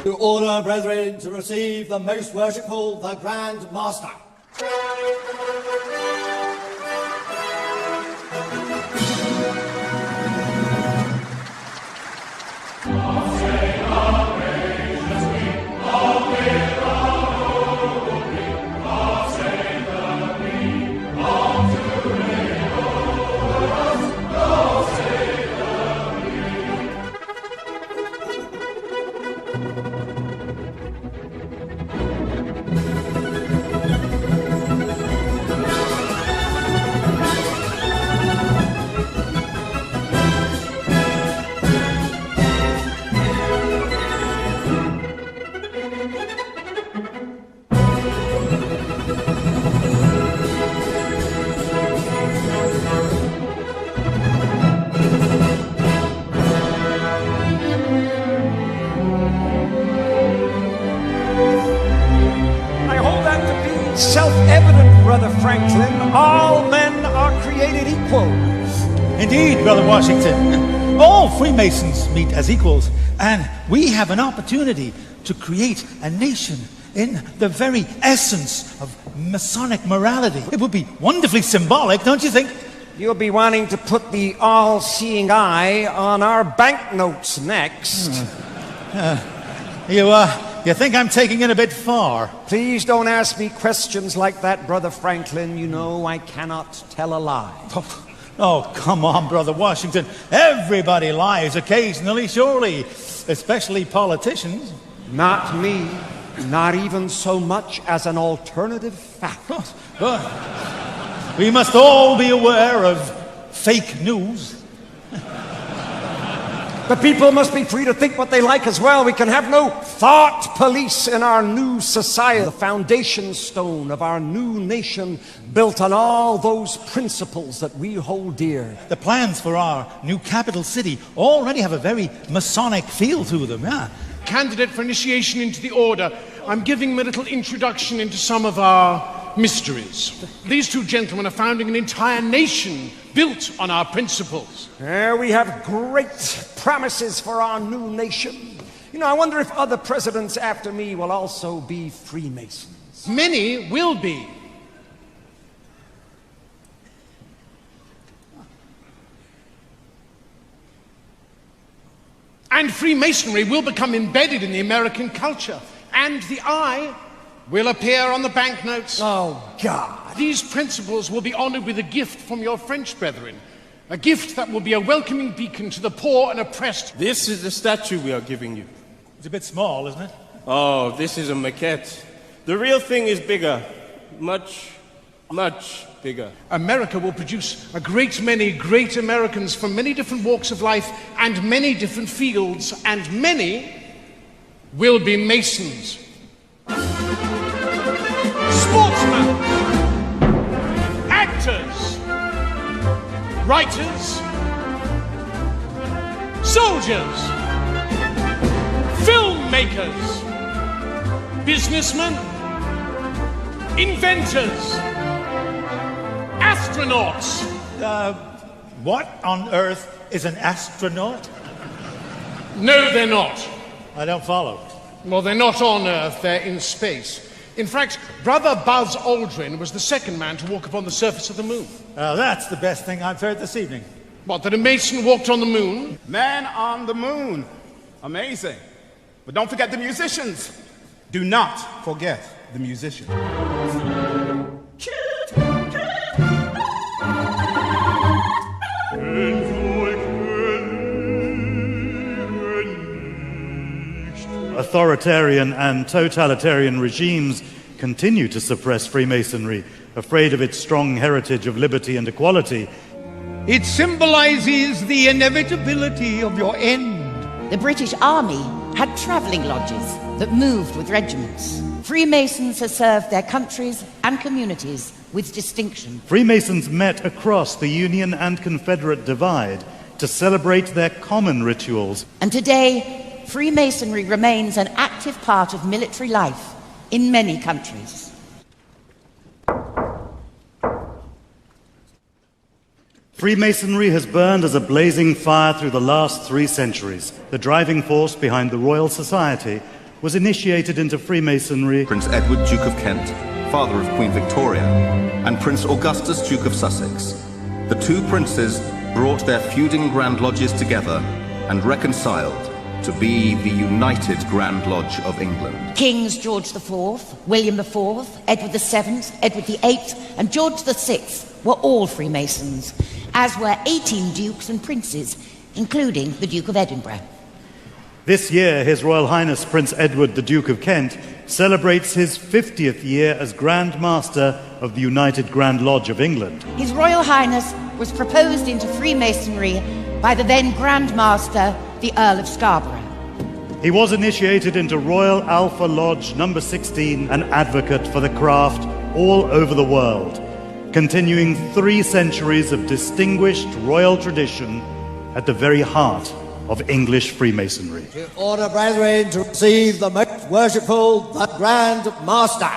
To order, brethren, to receive the most worshipful, the Grand Master. Self-evident, Brother Franklin, all men are created equal. Indeed, Brother Washington, all Freemasons meet as equals, and we have an opportunity to create a nation in the very essence of Masonic morality. It would be wonderfully symbolic, don't you think? You'll be wanting to put the all-seeing eye on our banknotes next. You think I'm taking it a bit far? Please don't ask me questions like that, Brother Franklin. You know I cannot tell a lie. Oh, come on, Brother Washington. Everybody lies occasionally, surely, especially politicians. Not me. Not even so much as an alternative fact. We must all be aware of fake news. The people must be free to think what they like as well. We can have no thought police in our new society. The foundation stone of our new nation built on all those principles that we hold dear. The plans for our new capital city already have a very Masonic feel to them, yeah. Candidate for initiation into the order, I'm giving him a little introduction into some of our mysteries. These two gentlemen are founding an entire nation built on our principles. We have great promises for our new nation. You know, I wonder if other presidents after me will also be Freemasons. Many will be. And Freemasonry will become embedded in the American culture. And the eye will appear on the banknotes. Oh, God. These principles will be honored with a gift from your French brethren. A gift that will be a welcoming beacon to the poor and oppressed. This is the statue we are giving you. It's a bit small, isn't it? Oh, this is a maquette. The real thing is bigger. Much, much bigger. America will produce a great many great Americans from many different walks of life and many different fields, and many will be Masons. Sportsmen, actors, writers, soldiers, filmmakers, businessmen, inventors, astronauts. What on earth is an astronaut? No, they're not. I don't follow. Well, they're not on Earth, they're in space. In fact, Brother Buzz Aldrin was the second man to walk upon the surface of the moon. That's the best thing I've heard this evening. What, that a Mason walked on the moon? Man on the moon. Amazing. But don't forget the musicians. Do not forget the musicians. Authoritarian and totalitarian regimes continue to suppress Freemasonry, afraid of its strong heritage of liberty and equality. It symbolizes the inevitability of your end. The British Army had travelling lodges that moved with regiments. Freemasons have served their countries and communities with distinction. Freemasons met across the Union and Confederate divide to celebrate their common rituals. And today, Freemasonry remains an active part of military life in many countries. Freemasonry has burned as a blazing fire through the last 3 centuries, the driving force behind the Royal Society was initiated into Freemasonry Prince Edward, Duke of Kent, father of Queen Victoria, and Prince Augustus, Duke of Sussex. The two princes brought their feuding Grand Lodges together and reconciled to be the United Grand Lodge of England. Kings George IV, William IV, Edward VII, Edward VIII, and George VI were all Freemasons, as were 18 dukes and princes, including the Duke of Edinburgh. This year, His Royal Highness Prince Edward, the Duke of Kent, celebrates his 50th year as Grand Master of the United Grand Lodge of England. His Royal Highness was proposed into Freemasonry by the then Grand Master, the Earl of Scarborough. He was initiated into Royal Alpha Lodge number 16, an advocate for the craft all over the world, continuing 3 centuries of distinguished royal tradition at the very heart of English Freemasonry. To order, brethren, to receive the most worshipful, the Grand Master.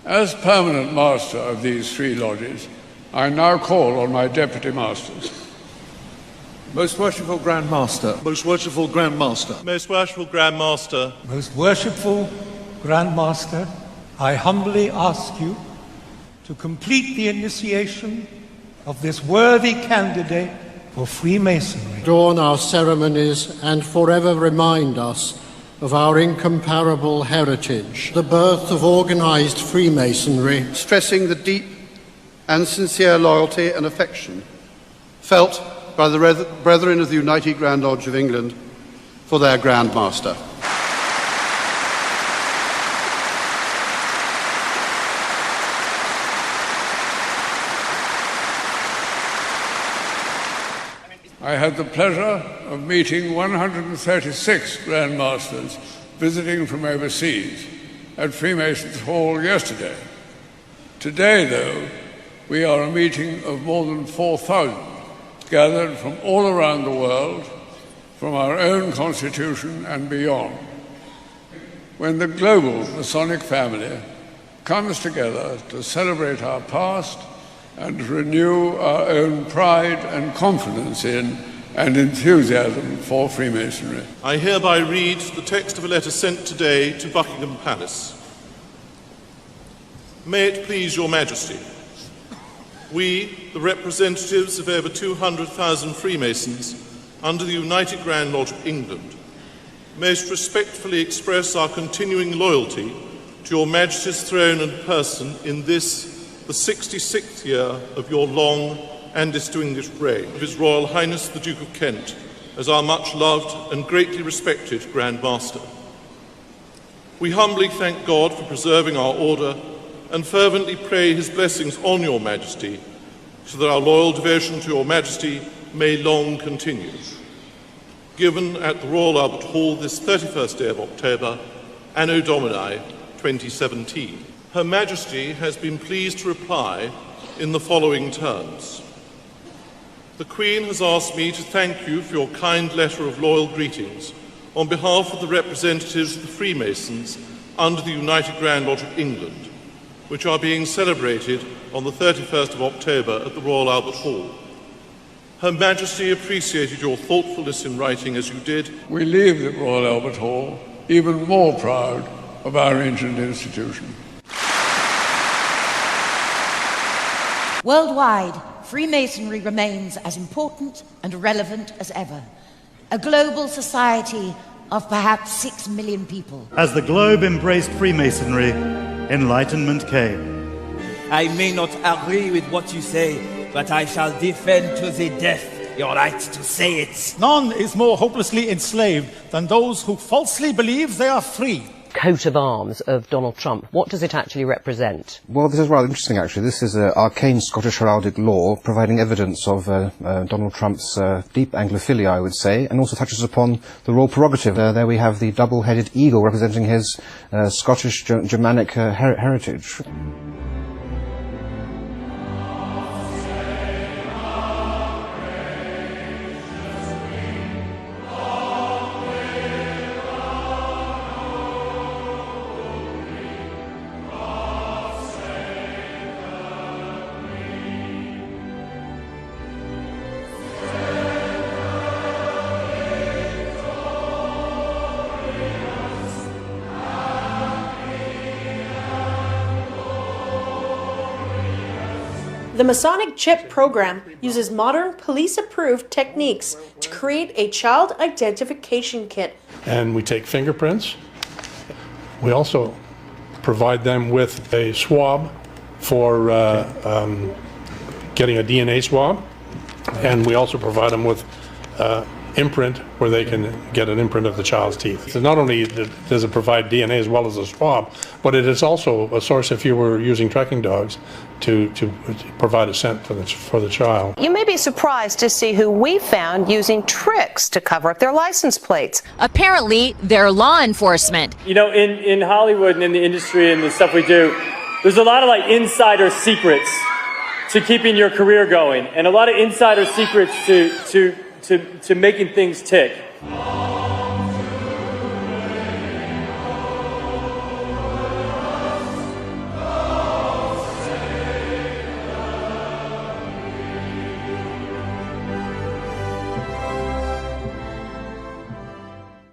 As permanent master of these 3 lodges, I now call on my deputy masters. Most worshipful Grand Master. Most worshipful Grand Master. Most worshipful Grand Master. Most worshipful Grand Master, I humbly ask you to complete the initiation of this worthy candidate for Freemasonry. Adorn our ceremonies and forever remind us of our incomparable heritage, the birth of organized Freemasonry, stressing the deep and sincere loyalty and affection felt by the brethren of the United Grand Lodge of England for their Grand Master. I had the pleasure of meeting 136 Grand Masters visiting from overseas at Freemasons Hall yesterday. Today, though, we are a meeting of more than 4,000 gathered from all around the world, from our own constitution and beyond. When the global Masonic family comes together to celebrate our past and renew our own pride and confidence in and enthusiasm for Freemasonry. I hereby read the text of a letter sent today to Buckingham Palace. May it please your Majesty, we, the representatives of over 200,000 Freemasons under the United Grand Lodge of England, most respectfully express our continuing loyalty to your Majesty's throne and person in this, the 66th year of your long and distinguished reign, of His Royal Highness the Duke of Kent, as our much-loved and greatly respected Grand Master. We humbly thank God for preserving our order and fervently pray His blessings on your Majesty, so that our loyal devotion to your Majesty may long continue. Given at the Royal Albert Hall this 31st day of October, Anno Domini 2017. Her Majesty has been pleased to reply in the following terms. The Queen has asked me to thank you for your kind letter of loyal greetings on behalf of the representatives of the Freemasons under the United Grand Lodge of England, which are being celebrated on the 31st of October at the Royal Albert Hall. Her Majesty appreciated your thoughtfulness in writing as you did. We leave the Royal Albert Hall even more proud of our ancient institution. Worldwide, Freemasonry remains as important and relevant as ever. A global society of perhaps 6 million people. As the globe embraced Freemasonry, enlightenment came. I may not agree with what you say, but I shall defend to the death your right to say it. None is more hopelessly enslaved than those who falsely believe they are free. Coat of arms of Donald Trump. What does it actually represent? Well, this is rather interesting, actually. This is arcane Scottish heraldic law providing evidence of Donald Trump's deep Anglophilia, I would say, and also touches upon the royal prerogative. There we have the double-headed eagle representing his Scottish Germanic heritage. The Masonic Chip program uses modern police-approved techniques to create a child identification kit. And we take fingerprints. We also provide them with a swab for getting a DNA swab. And we also provide them with imprint where they can get an imprint of the child's teeth. So not only does it provide DNA as well as a swab, but it is also a source if you were using tracking dogs to provide a scent for the child. You may be surprised to see who we found using tricks to cover up their license plates. Apparently, they're law enforcement. You know, in Hollywood and in the industry and the stuff we do, there's a lot of like insider secrets to keeping your career going, and a lot of insider secrets to making things tick.